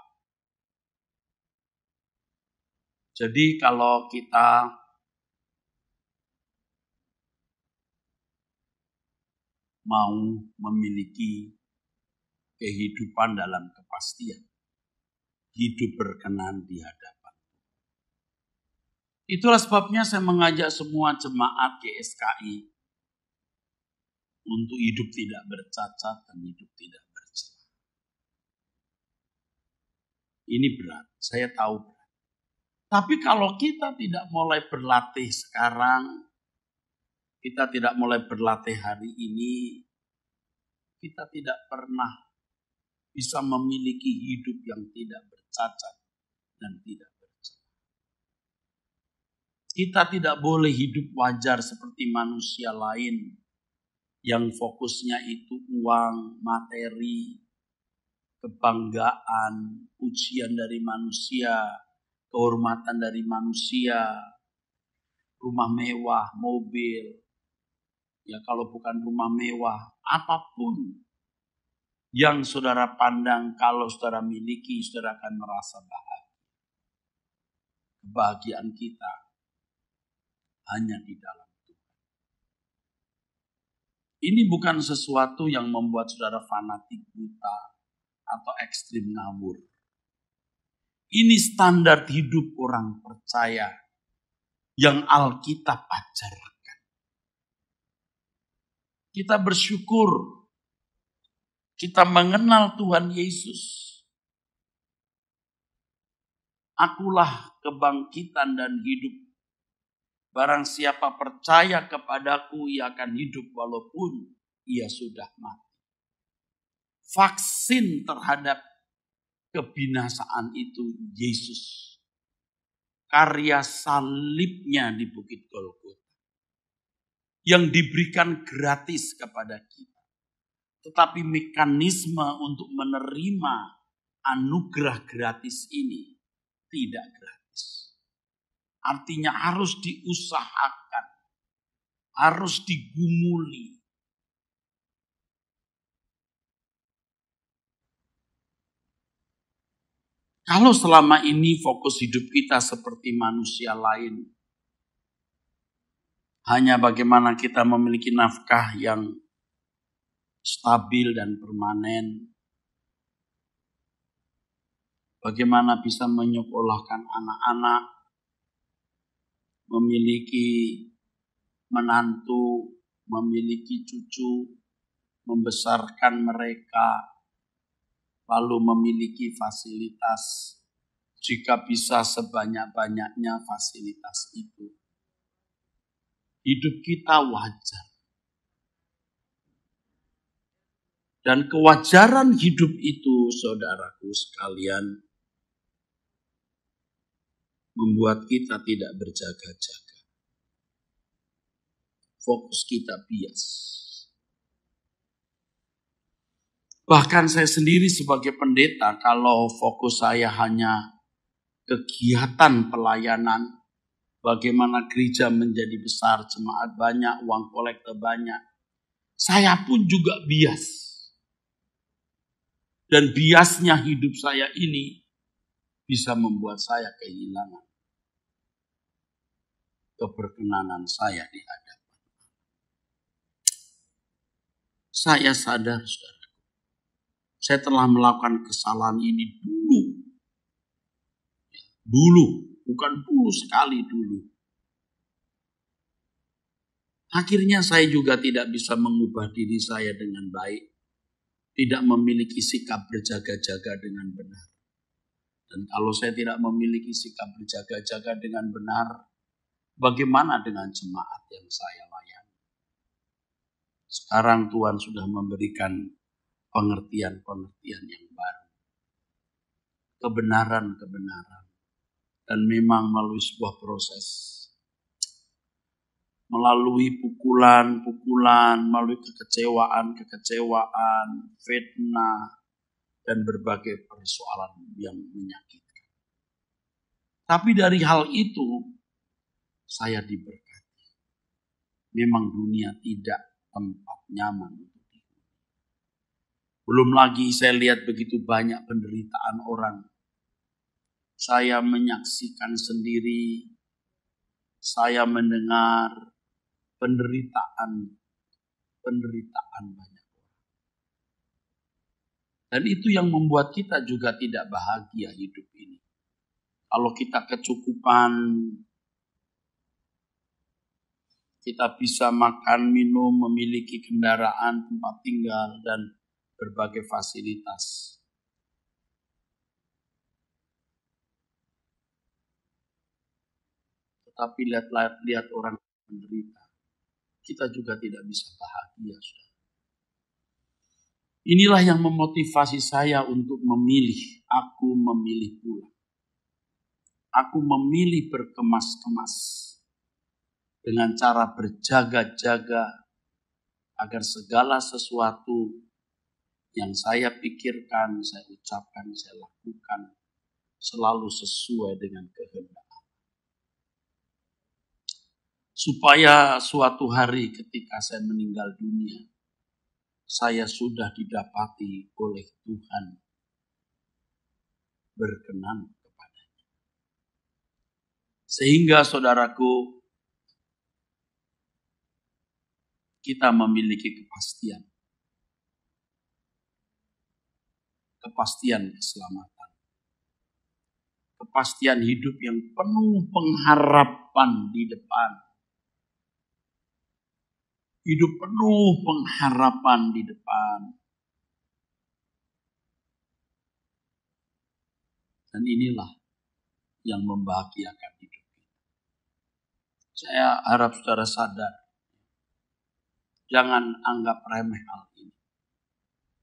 Jadi kalau kita mau memiliki kehidupan dalam kepastian, hidup berkenan di hadapan, Itulah sebabnya saya mengajak semua jemaat GSKI untuk hidup tidak bercacat dan hidup tidak bercela. Ini berat, saya tahu berat. Tapi kalau kita tidak mulai berlatih sekarang, kita tidak mulai berlatih hari ini, kita tidak pernah bisa memiliki hidup yang tidak bercacat dan tidak bercela. Kita tidak boleh hidup wajar seperti manusia lain yang fokusnya itu uang, materi, kebanggaan, pujian dari manusia, kehormatan dari manusia, rumah mewah, mobil. Ya kalau bukan rumah mewah, apapun yang saudara pandang, kalau saudara miliki, saudara akan merasa bahagia. Kebahagiaan kita hanya di dalam Tuhan. Ini bukan sesuatu yang membuat saudara fanatik buta atau ekstrim ngawur. Ini standar hidup orang percaya yang Alkitab ajarkan. Kita bersyukur kita mengenal Tuhan Yesus. Akulah kebangkitan dan hidup. Barang siapa percaya kepadaku, ia akan hidup walaupun ia sudah mati. Vaksin terhadap kebinasaan itu Yesus. Karya salibnya di Bukit Golgota. Yang diberikan gratis kepada kita. Tetapi mekanisme untuk menerima anugerah gratis ini tidak gratis. Artinya harus diusahakan, harus digumuli. Kalau selama ini fokus hidup kita seperti manusia lain, hanya bagaimana kita memiliki nafkah yang stabil dan permanen, bagaimana bisa menyekolahkan anak-anak, memiliki menantu, memiliki cucu, membesarkan mereka, lalu memiliki fasilitas, jika bisa sebanyak-banyaknya fasilitas itu. Hidup kita wajar. Dan kewajaran hidup itu, saudaraku sekalian, membuat kita tidak berjaga-jaga. Fokus kita bias. Bahkan saya sendiri sebagai pendeta, kalau fokus saya hanya kegiatan pelayanan, bagaimana gereja menjadi besar, jemaat banyak, uang kolektor banyak, saya pun juga bias. Dan biasnya hidup saya ini bisa membuat saya kehilangan keberkenanan saya di hadapan. Saya sadar, saudara, saya telah melakukan kesalahan ini dulu, bukan dulu sekali dulu. Akhirnya saya juga tidak bisa mengubah diri saya dengan baik. Tidak memiliki sikap berjaga-jaga dengan benar. Dan kalau saya tidak memiliki sikap berjaga-jaga dengan benar, bagaimana dengan jemaat yang saya layani? Sekarang Tuhan sudah memberikan pengertian-pengertian yang baru. Kebenaran-kebenaran. Dan memang melalui sebuah proses. Melalui pukulan-pukulan, melalui kekecewaan, fitnah, dan berbagai persoalan yang menyakitkan. Tapi dari hal itu, saya diberkati. Memang dunia tidak tempat nyaman untuk dihuni. Belum lagi saya lihat begitu banyak penderitaan orang. Saya menyaksikan sendiri, saya mendengar penderitaan banyak orang. Dan itu yang membuat kita juga tidak bahagia hidup ini. Kalau kita kecukupan, Kita bisa makan, minum, memiliki kendaraan, tempat tinggal, dan berbagai fasilitas. Tetapi lihat orang menderita, kita juga tidak bisa bahagia, saudara. Inilah yang memotivasi saya untuk memilih. Aku memilih pulang. Aku memilih berkemas-kemas dengan cara berjaga-jaga agar segala sesuatu yang saya pikirkan, saya ucapkan, saya lakukan selalu sesuai dengan kehendak. Supaya suatu hari ketika saya meninggal dunia, saya sudah didapati oleh Tuhan berkenan kepadanya. Sehingga saudaraku, kita memiliki kepastian. Kepastian keselamatan. Kepastian hidup yang penuh pengharapan di depan. Hidup penuh pengharapan di depan. Dan inilah yang membahagiakan hidup kita. Saya harap saudara sadar. Jangan anggap remeh hal ini.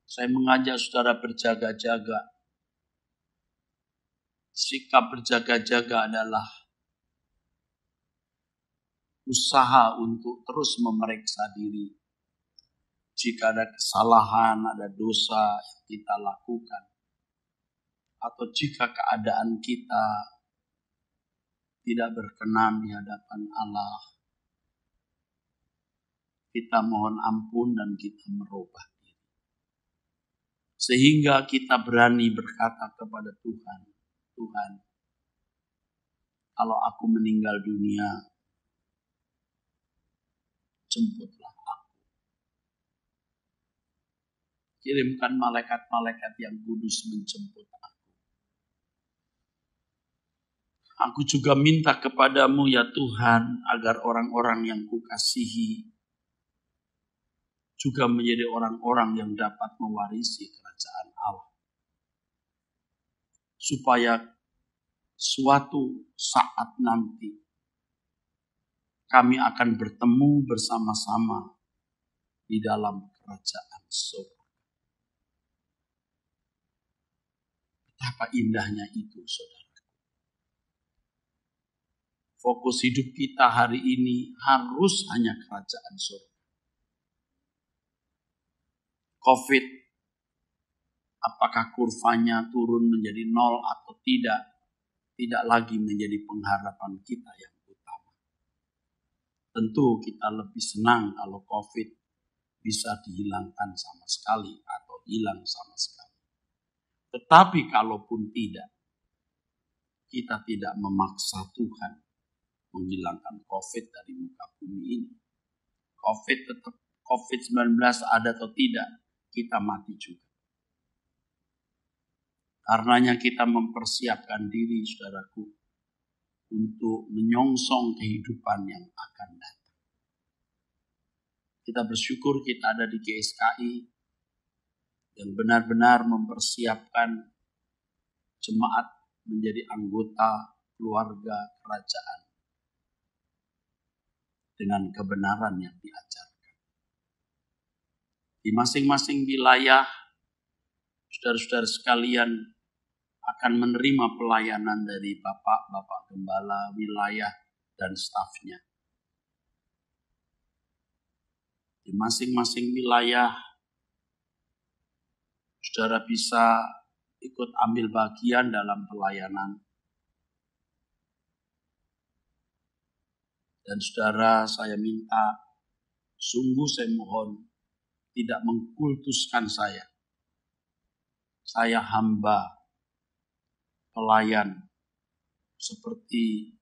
Saya mengajak saudara berjaga-jaga. Sikap berjaga-jaga adalah usaha untuk terus memeriksa diri. Jika ada kesalahan, ada dosa yang kita lakukan. Atau jika keadaan kita tidak berkenan di hadapan Allah. Kita mohon ampun dan kita merubah diri. Sehingga kita berani berkata kepada Tuhan. Tuhan, kalau aku meninggal dunia, jemputlah aku. Kirimkan malaikat-malaikat yang kudus menjemput aku. Aku juga minta kepadamu ya Tuhan, agar orang-orang yang kukasihi juga menjadi orang-orang yang dapat mewarisi kerajaan Allah. Supaya suatu saat nanti kami akan bertemu bersama-sama di dalam kerajaan surga. Betapa indahnya itu, saudara. Fokus hidup kita hari ini harus hanya kerajaan surga. COVID, apakah kurvanya turun menjadi 0 atau tidak lagi menjadi pengharapan kita yang utama. Tentu kita lebih senang kalau COVID bisa dihilangkan sama sekali atau hilang sama sekali. Tetapi kalaupun tidak, kita tidak memaksa Tuhan menghilangkan COVID dari muka bumi ini. COVID-19 ada atau tidak, kita mati juga. Karenanya kita mempersiapkan diri, saudaraku, untuk menyongsong kehidupan yang akan datang. Kita bersyukur kita ada di GSKI yang benar-benar mempersiapkan jemaat menjadi anggota keluarga kerajaan dengan kebenaran yang diajarkan. Di masing-masing wilayah, saudara-saudara sekalian akan menerima pelayanan dari Bapak Gembala wilayah dan stafnya. Di masing-masing wilayah, saudara bisa ikut ambil bagian dalam pelayanan. Dan saudara, saya minta, sungguh saya mohon, tidak mengkultuskan saya. Saya hamba, pelayan, seperti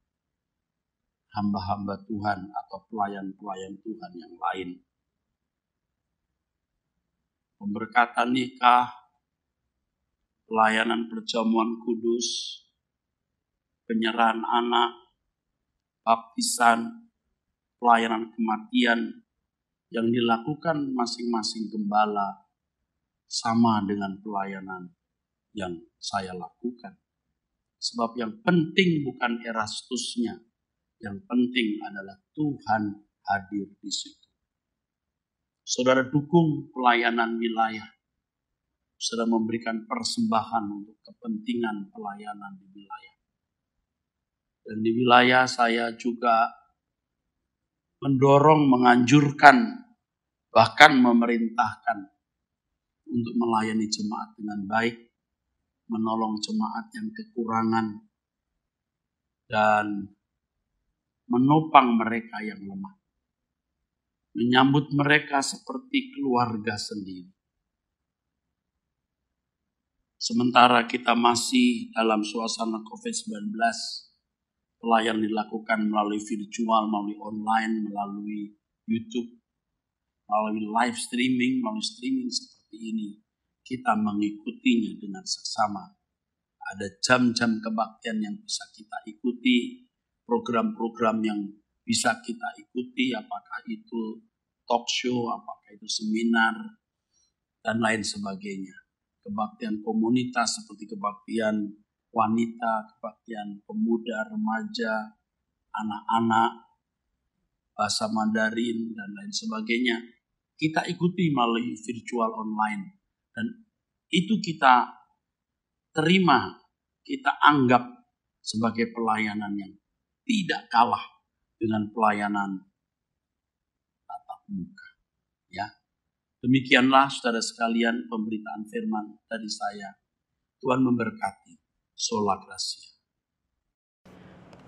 hamba-hamba Tuhan atau pelayan-pelayan Tuhan yang lain. Pemberkatan nikah, pelayanan perjamuan kudus, penyerahan anak, baptisan, pelayanan kematian yang dilakukan masing-masing gembala sama dengan pelayanan yang saya lakukan. Sebab yang penting bukan Erastusnya, yang penting adalah Tuhan hadir di situ. Saudara dukung pelayanan wilayah. Saudara memberikan persembahan untuk kepentingan pelayanan di wilayah. Dan di wilayah saya juga mendorong, menganjurkan, bahkan memerintahkan untuk melayani jemaat dengan baik, menolong jemaat yang kekurangan, dan menopang mereka yang lemah. Menyambut mereka seperti keluarga sendiri. Sementara kita masih dalam suasana COVID-19, pelayanan dilakukan melalui virtual, melalui online, melalui YouTube, melalui live streaming, melalui streaming seperti ini. Kita mengikutinya dengan seksama. Ada jam-jam kebaktian yang bisa kita ikuti, program-program yang bisa kita ikuti, apakah itu talk show, apakah itu seminar, dan lain sebagainya. Kebaktian komunitas seperti kebaktian wanita, kebaktian pemuda, remaja, anak-anak, bahasa Mandarin, dan lain sebagainya. Kita ikuti melalui virtual online. Dan itu kita terima, kita anggap sebagai pelayanan yang tidak kalah dengan pelayanan tatap muka. Ya, demikianlah saudara sekalian pemberitaan firman dari saya. Tuhan memberkati. Sola Gracia.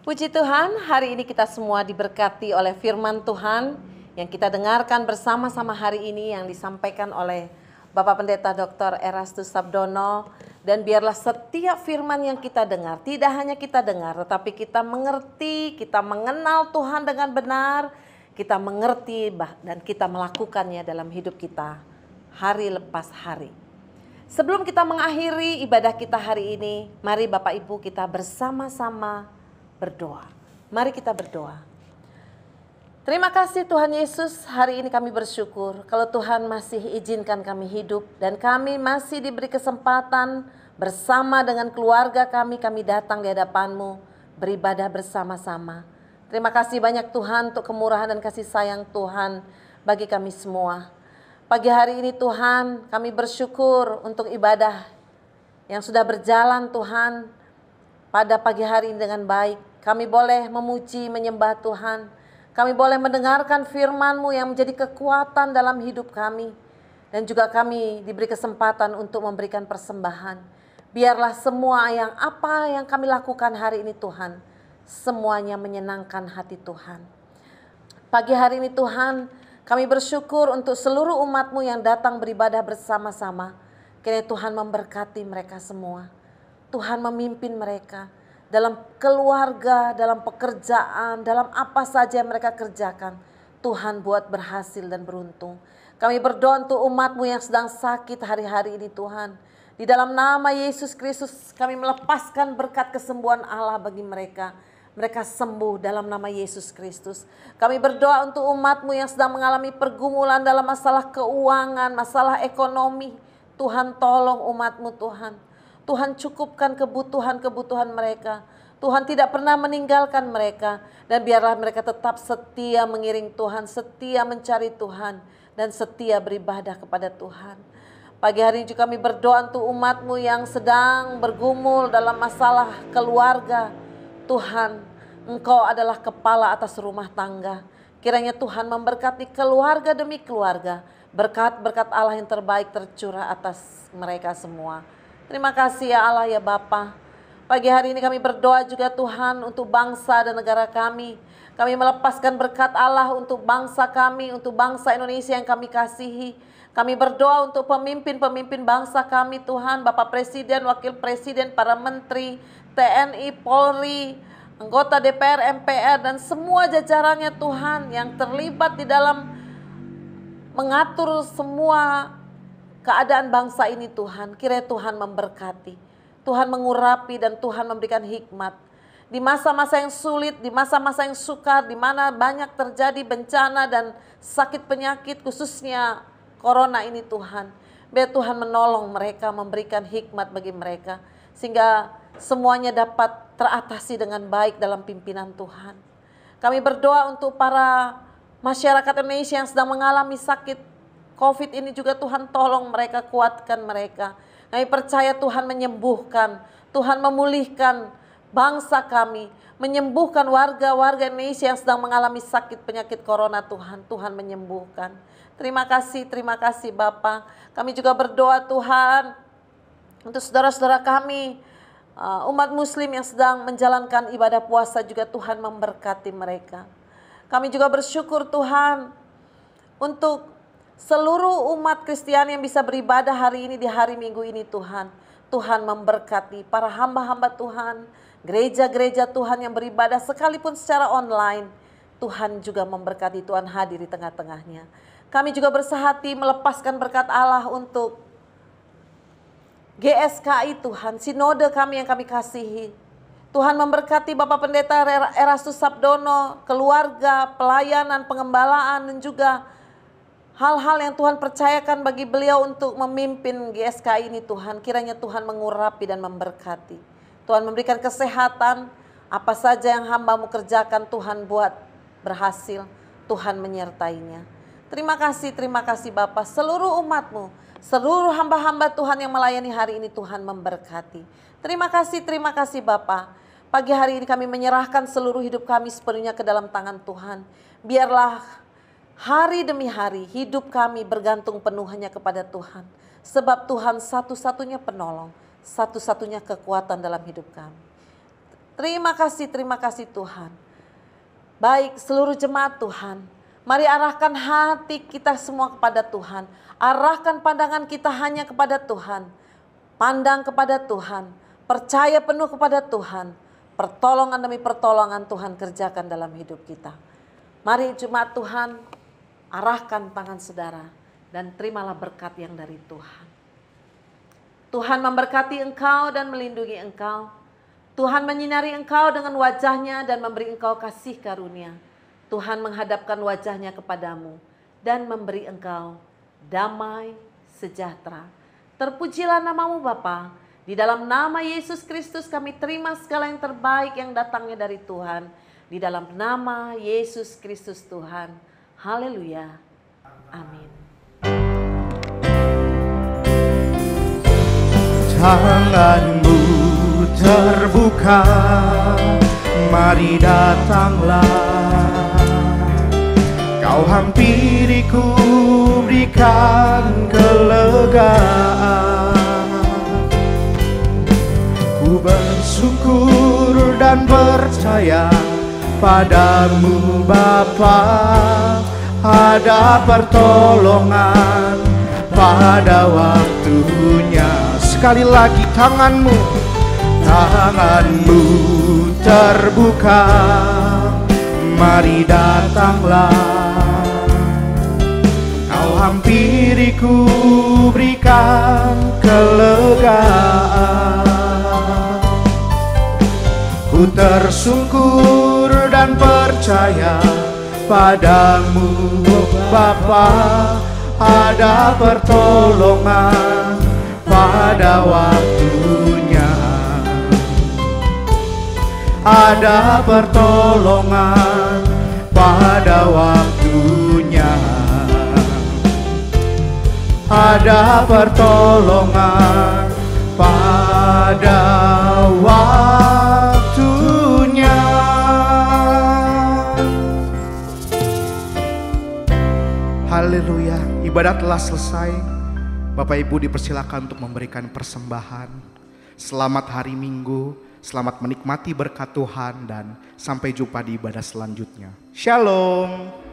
Puji Tuhan, hari ini kita semua diberkati oleh firman Tuhan yang kita dengarkan bersama-sama hari ini yang disampaikan oleh Bapak Pendeta Dr. Erastus Sabdono. Dan biarlah setiap firman yang kita dengar, tidak hanya kita dengar, tetapi kita mengerti, kita mengenal Tuhan dengan benar, kita mengerti dan kita melakukannya dalam hidup kita hari lepas hari. Sebelum kita mengakhiri ibadah kita hari ini, mari Bapak Ibu kita bersama-sama berdoa. Mari kita berdoa. Terima kasih Tuhan Yesus, hari ini kami bersyukur kalau Tuhan masih izinkan kami hidup dan kami masih diberi kesempatan bersama dengan keluarga kami datang di hadapan-Mu beribadah bersama-sama. Terima kasih banyak Tuhan untuk kemurahan dan kasih sayang Tuhan bagi kami semua. Pagi hari ini Tuhan kami bersyukur untuk ibadah yang sudah berjalan Tuhan pada pagi hari ini dengan baik. Kami boleh memuji, menyembah Tuhan. Kami boleh mendengarkan firman-Mu yang menjadi kekuatan dalam hidup kami. Dan juga kami diberi kesempatan untuk memberikan persembahan. Biarlah semua apa yang kami lakukan hari ini Tuhan, semuanya menyenangkan hati Tuhan. Pagi hari ini Tuhan, kami bersyukur untuk seluruh umat-Mu yang datang beribadah bersama-sama. Kiranya Tuhan memberkati mereka semua. Tuhan memimpin mereka dalam keluarga, dalam pekerjaan, dalam apa saja yang mereka kerjakan. Tuhan buat berhasil dan beruntung. Kami berdoa untuk umat-Mu yang sedang sakit hari-hari ini Tuhan. Di dalam nama Yesus Kristus kami melepaskan berkat kesembuhan Allah bagi mereka. Mereka sembuh dalam nama Yesus Kristus. Kami berdoa untuk umat-Mu yang sedang mengalami pergumulan dalam masalah keuangan, masalah ekonomi. Tuhan tolong umat-Mu Tuhan. Tuhan cukupkan kebutuhan-kebutuhan mereka. Tuhan tidak pernah meninggalkan mereka. Dan biarlah mereka tetap setia mengiring Tuhan, setia mencari Tuhan, dan setia beribadah kepada Tuhan. Pagi hari ini juga kami berdoa untuk umat-Mu yang sedang bergumul dalam masalah keluarga. Tuhan, Engkau adalah kepala atas rumah tangga. Kiranya Tuhan memberkati keluarga demi keluarga. Berkat-berkat Allah yang terbaik tercurah atas mereka semua. Terima kasih ya Allah ya Bapa. Pagi hari ini kami berdoa juga Tuhan untuk bangsa dan negara kami. Kami melepaskan berkat Allah untuk bangsa kami, untuk bangsa Indonesia yang kami kasihi. Kami berdoa untuk pemimpin-pemimpin bangsa kami Tuhan, Bapak Presiden, Wakil Presiden, para Menteri, TNI, Polri, anggota DPR, MPR, dan semua jajarannya Tuhan yang terlibat di dalam mengatur semua keadaan bangsa ini Tuhan. Kiranya Tuhan memberkati, Tuhan mengurapi dan Tuhan memberikan hikmat. di masa-masa yang sulit, di masa-masa yang sukar, di mana banyak terjadi bencana dan sakit penyakit, khususnya corona ini Tuhan. Biar Tuhan menolong mereka, memberikan hikmat bagi mereka, sehingga semuanya dapat teratasi dengan baik dalam pimpinan Tuhan. Kami berdoa untuk para masyarakat Indonesia yang sedang mengalami sakit COVID ini juga, Tuhan tolong mereka, kuatkan mereka. Kami percaya Tuhan menyembuhkan, Tuhan memulihkan bangsa kami, menyembuhkan warga-warga Indonesia yang sedang mengalami sakit penyakit corona Tuhan. Tuhan menyembuhkan. Terima kasih Bapa. Kami juga berdoa Tuhan untuk saudara-saudara kami, umat muslim yang sedang menjalankan ibadah puasa juga, Tuhan memberkati mereka. Kami juga bersyukur Tuhan untuk seluruh umat Kristiani yang bisa beribadah hari ini, di hari Minggu ini Tuhan. Tuhan memberkati para hamba-hamba Tuhan, gereja-gereja Tuhan yang beribadah sekalipun secara online. Tuhan juga memberkati, Tuhan hadir di tengah-tengahnya. Kami juga bersehati melepaskan berkat Allah untuk GSKI Tuhan, sinode kami yang kami kasihi. Tuhan memberkati Bapak Pendeta Erastus Sabdono, keluarga, pelayanan, pengembalaan, dan juga hal-hal yang Tuhan percayakan bagi beliau untuk memimpin GSKI ini Tuhan. Kiranya Tuhan mengurapi dan memberkati. Tuhan memberikan kesehatan, apa saja yang hamba-Mu kerjakan Tuhan buat berhasil, Tuhan menyertainya. Terima kasih Bapa, seluruh umat-Mu, seluruh hamba-hamba Tuhan yang melayani hari ini Tuhan memberkati. Terima kasih Bapa. Pagi hari ini kami menyerahkan seluruh hidup kami sepenuhnya ke dalam tangan Tuhan. Biarlah hari demi hari hidup kami bergantung penuh hanya kepada Tuhan. Sebab Tuhan satu-satunya penolong, satu-satunya kekuatan dalam hidup kami. Terima kasih Tuhan. Baik seluruh jemaat Tuhan, mari arahkan hati kita semua kepada Tuhan. Arahkan pandangan kita hanya kepada Tuhan. Pandang kepada Tuhan. Percaya penuh kepada Tuhan. Pertolongan demi pertolongan Tuhan kerjakan dalam hidup kita. Mari jemaat Tuhan, arahkan tangan saudara dan terimalah berkat yang dari Tuhan. Tuhan memberkati engkau dan melindungi engkau. Tuhan menyinari engkau dengan wajahnya dan memberi engkau kasih karunia. Tuhan menghadapkan wajahnya kepadamu dan memberi engkau damai sejahtera. Terpujilah namamu Bapa. Di dalam nama Yesus Kristus kami terima segala yang terbaik yang datangnya dari Tuhan. Di dalam nama Yesus Kristus Tuhan. Haleluya. Amin. Tanganmu terbuka, mari datanglah. Kau hampiriku, berikan kelegaan. Ku bersyukur dan percaya padamu Bapa, ada pertolongan pada waktunya. Sekali lagi tanganmu terbuka, mari datanglah. Kau hampiriku, berikan kelegaan. Ku tersungkur dan percaya padamu Bapa, ada pertolongan pada waktunya. Ada pertolongan pada waktunya. Ada pertolongan pada waktunya. Haleluya, ibadat telah selesai. Bapak Ibu dipersilakan untuk memberikan persembahan. Selamat hari Minggu, selamat menikmati berkat Tuhan, dan sampai jumpa di ibadah selanjutnya. Shalom.